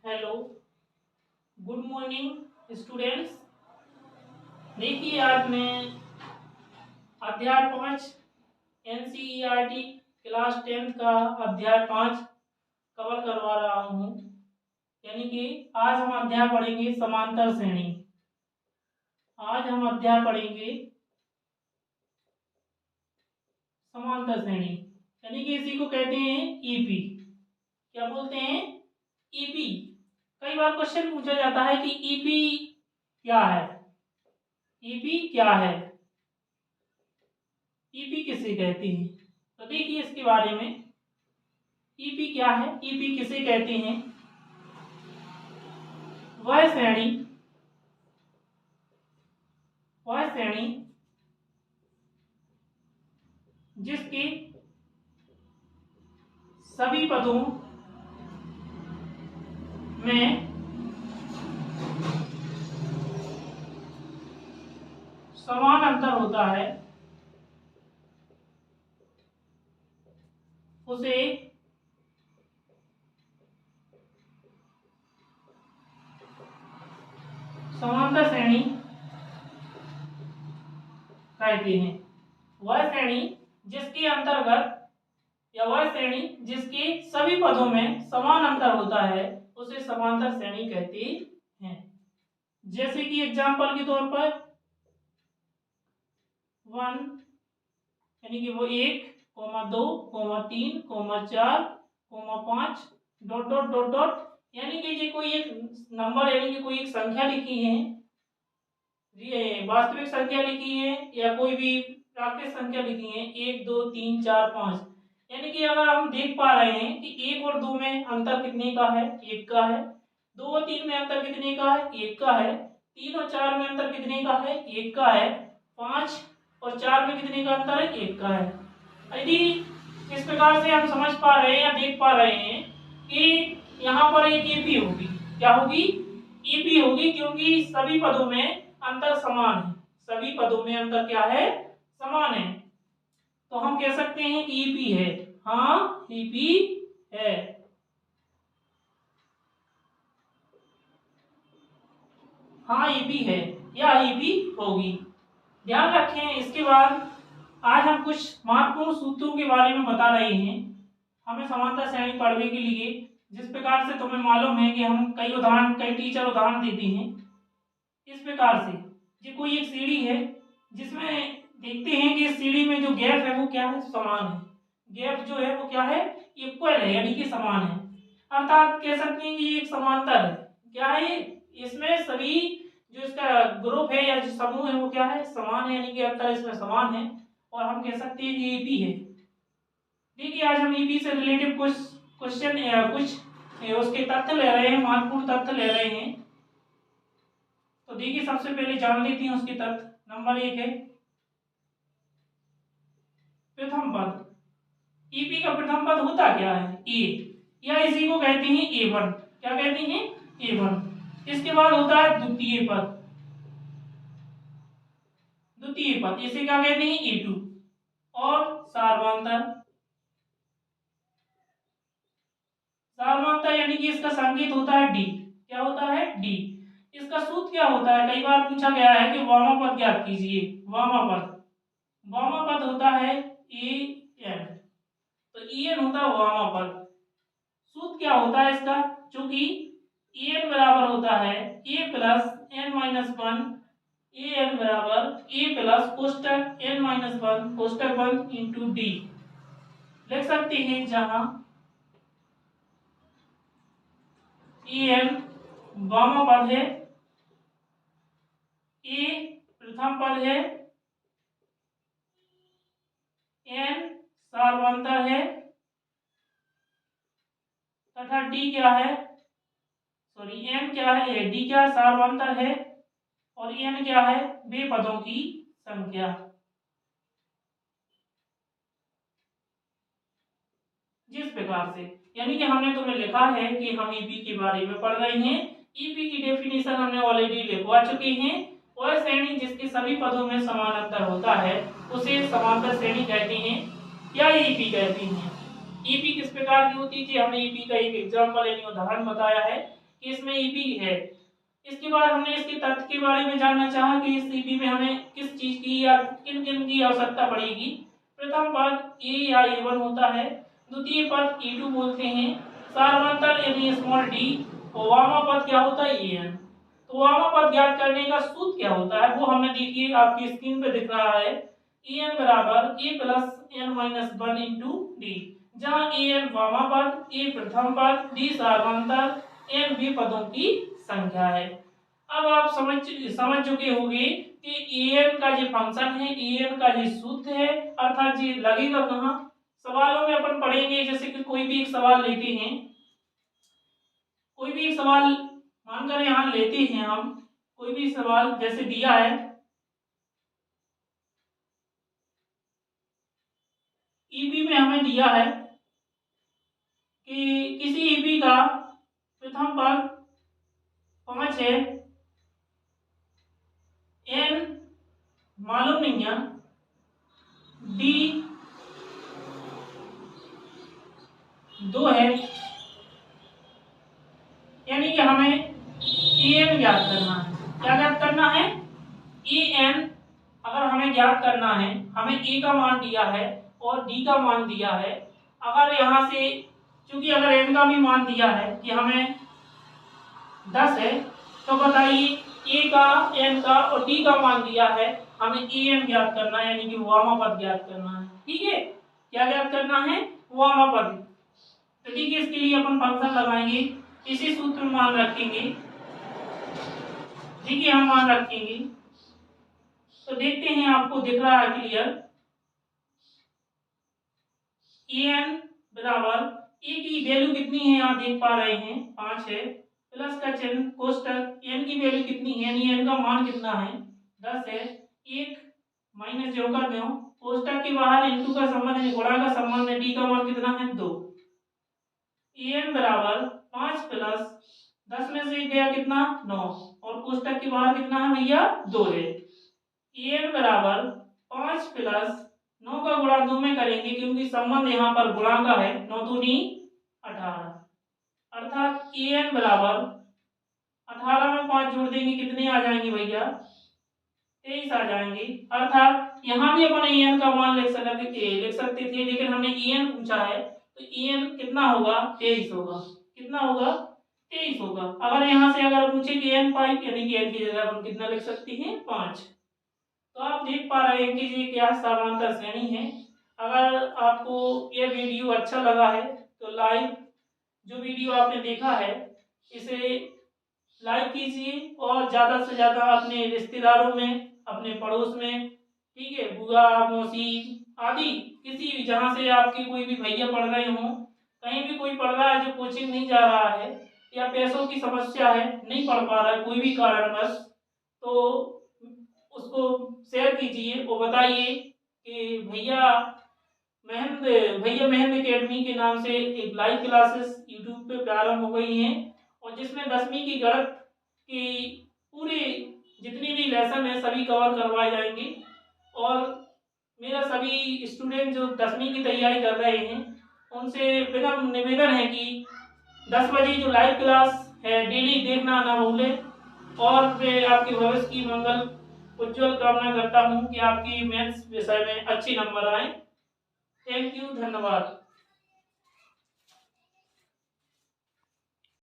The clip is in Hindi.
Hello, good morning students. देखिए आज मैं अध्याय 5 एनसीईआरटी क्लास 10 का अध्याय 5 कवर करवा रहा हूँ। यानी कि आज हम अध्याय पढ़ेंगे समांतर श्रेणी। आज हम अध्याय पढ़ेंगे समांतर श्रेणी, यानी कि इसी को कहते हैं ईपी। क्या बोलते हैं? ईपी। कई बार क्वेश्चन पूछा जाता है कि ईपी क्या है, ईपी क्या है, ईपी किसे कहते हैं। तो देखिए इसके बारे में, ईपी क्या है, ईपी किसे कहते हैं। वह श्रेणी जिसके सभी पदों में समान अंतर होता है उसे समांतर श्रेणी कहते हैं। वह श्रेणी जिसके अंतर्गत या वह श्रेणी जिसके सभी पदों में समान अंतर होता है उसे समांतर श्रेणी कहते हैं। जैसे कि एग्जाम्पल के तौर पर 1 यानी कि वो 1, 2, 3, 4, 5 डॉट डॉट डॉट डॉट, यानी कि ये कोई एक नंबर यानी कि कोई एक संख्या लिखी है, ये वास्तविक संख्या लिखी है या कोई भी प्राकृतिक संख्या लिखी है 1, 2, 3, 4, 5। यानी कि अगर हम देख पा रहे हैं कि 1 और 2 में अंतर कितने का है, 1 का है। 2 और 3 में अंतर कितने का है, 1 का है। 3 और 4 में अंतर कितने का है, 1 का है। 5 और 4 में कितने का अंतर है, 1 का है। यदि इस प्रकार से हम समझ पा रहे हैं या देख पा रहे हैं कि यहाँ पर एक ईपी होगी। क्या होगी? ईपी होगी, क्योंकि सभी पदों में अंतर समान है। सभी पदों में अंतर क्या है? समान है। तो हम कह सकते हैं कि ईपी है। हाँ, ईपी है। हाँ, ईपी है या ईपी होगी। ध्यान रखें। इसके बाद आज हम कुछ महत्वपूर्ण सूत्रों के बारे में बता रहे हैं हमें समांतर श्रेणी पढ़ने के लिए। जिस प्रकार से तुम्हें मालूम है कि हम कई टीचर उदाहरण देते हैं। इस प्रकार से ये कोई एक सीढ़ी है जिसमें देखते हैं कि इस सीढ़ी में जो गैप है वो क्या है, समान है। गैप जो है वो क्या है, इक्वल है, यानी कि समान है। अर्थात कह सकते हैं कि ये एक समांतर है। क्या है ये? इसमें सभी जो इसका ग्रुप है या जो समूह है वो क्या है, समान है, यानी कि अंतर इसमें समान है और हम कह सकते हैं कि ईपी है। देखिए आज हम ईपी से रिलेटेड कुछ क्वेश्चन कुछ उसके तथ्य ले रहे हैं, महत्वपूर्ण तथ्य ले रहे हैं। तो देखिए सबसे पहले जान लेते हैं उसके तथ्य। नंबर 1 है प्रथम पद। ईपी का प्रथम पद होता क्या है? ए, या इसी को कहते हैं A1। क्या कहते हैं? A1। इसके बाद होता है द्वितीय पद। द्वितीय पद इसे क्या कहते हैं? A2। और सार्वंतर। सार्वंतर यानी कि इसका संकेत होता है D। क्या होता है? D। इसका सूत्र क्या होता है? कई बार पूछा गया है कि वामापद ज्ञात कीजिए। वामापद होता है En। तो En होता है वामापद। सूत्र क्या होता है इसका? चूंकि En बराबर होता है a plus n minus 1, an बराबर a प्लस कोष्टक n माइनस 1 कोष्टक 1 इंटू डी लिख सकते हैं, जहां an वामापद है, a प्रथम पद है, n सार्वंतर है तथा d क्या है, सॉरी n क्या है, d क्या सार्वंतर है और n क्या है, वे पदों की संख्या। जिस प्रकार से, यानी कि हमने तुम्हें लिखा है कि हम ईपी के बारे में पढ़ रहे हैं। ईपी की डेफिनेशन हमने ऑलरेडी लिखवा चुके हैं। वह श्रेणी जिसके सभी पदों में समान अंतर होता है उसे समांतर श्रेणी कहते हैं या ईपी कहते हैं। ईपी किस प्रकार की होती थी? हमने ईपी का एक एग्जाम्पल यानी उदाहरण बताया है कि इसमें ईपी है। इसके बाद हमने इसके तथ्य के बारे में जानना चाहा कि इस ईपी में हमें किस चीज की या किन किन की आवश्यकता पड़ेगी। प्रथम पद ए या ए1 होता है, द्वितीय पद e2 बोलते हैं, सार्वंतर यानी स्मॉल डी, और वामापद क्या होता है en। तो वामापद ज्ञात करने का सूत्र क्या होता है वो हमें देखिए आपकी स्क्रीन पे दिख रहा है, en बराबर a plus n minus 1 into D, जहाँ en वामापद, a प्रथम पद, d सार्वंतर, n भी पदों की संख्या है। अब आप समझ चुके होंगे कि an का जो फंक्शन है, an का जो सूत्र है, अर्थात ये लगेगा कहाँ। सवालों में अपन पढ़ेंगे, जैसे कि कोई भी एक सवाल लेते हैं, कोई भी एक सवाल मानकर यहाँ लेते हैं हम, कोई भी सवाल जैसे दिया है ईपी में हमें दिया है कि किसी ईपी का प्रथम पद 5 है, n मालूम नहीं है, डी 2 है, यानी कि हमें en ज्ञात करना है। क्या ज्ञात करना है? en अगर हमें ज्ञात करना है, हमें a का मान दिया है और d का मान दिया है। अगर यहाँ से चूंकि अगर n का भी मान दिया है कि हमें 10 है, तो बताइए a का, n का और d का मान दिया है, हमें en ज्ञात करना है, यानी कि वामापद ज्ञात करना है। ठीक है, क्या ज्ञात करना है? वामापद। तो ठीक है, इसके लिए अपन फंक्शन लगाएंगे, इसी सूत्र में मान रखेंगे। ठीक है, हम मान रखेंगे तो देखते हैं, आपको दिख रहा है क्लियर। en बराबर a की वैल्यू कितनी है यहाँ देख पा रहे हैं, 5 है, प्लस का चिन्ह कोष्टक, n की वैल्यू कितनी है, यानी n का मान कितना है, 10 है, 1 माइनस जो कर दो, कोष्टक के बाहर इनटू का संबंध है, गुणा का संबंध है, d का मान कितना है 2। en बराबर 5 प्लस 10 में से गया कितना 9, और कोष्टक के बाहर कितना है भैया 2 है। en बराबर 5 प्लस 9 का गुणा 2 में करेंगे, क्योंकि संबंध यहाँ पर गुणा का है, 9 दूनी 18, अर्थात en बराबर 18 में 5 जोड़ देंगे, कितने आ जाएंगे भैया 23 आ जाएंगे। अर्थात यहाँ भी अपन en का मान लिख सकते थे, लेकिन हमने en पूछा है तो en कितना होगा 23 होगा। कितना होगा 23 होगा। अगर यहाँ से अगर पूछे कि n पाई, यानी कि n की जगह अपन कितना लिख सकते हैं 5। तो आप देख पा रहे हैं कि ये क्या समांतर श्रेणी है। अगर आपको ये वीडियो अच्छा लगा है तो लाइक, जो वीडियो आपने देखा है इसे लाइक कीजिए और ज़्यादा से ज़्यादा अपने रिश्तेदारों में, अपने पड़ोस में, ठीक है, बुआ मौसी आदि, किसी भी जहाँ से आपके कोई भी भैया पढ़ रहे हों, कहीं भी कोई पढ़ रहा है जो कोचिंग नहीं जा रहा है या पैसों की समस्या है, नहीं पढ़ पा रहा है कोई भी कारणवश, तो उसको शेयर कीजिए और बताइए कि भैया महंद एकेडमी के नाम से एक लाइव क्लासेस यूट्यूब पे प्रारंभ हो गई हैं, और जिसमें 10वीं की गणित की पूरी जितनी भी लेसन है सभी कवर करवाए जाएंगे। और मेरा सभी स्टूडेंट जो 10वीं की तैयारी कर रहे हैं उनसे विनम्र निवेदन है कि 10 बजे जो लाइव क्लास है डेली देखना ना भूलें, और मैं आपके भविष्य की मंगल उज्जवल कामना करता हूं कि आपकी मैथ्स विषय में अच्छे नंबर आए। थैंक यू, धन्यवाद।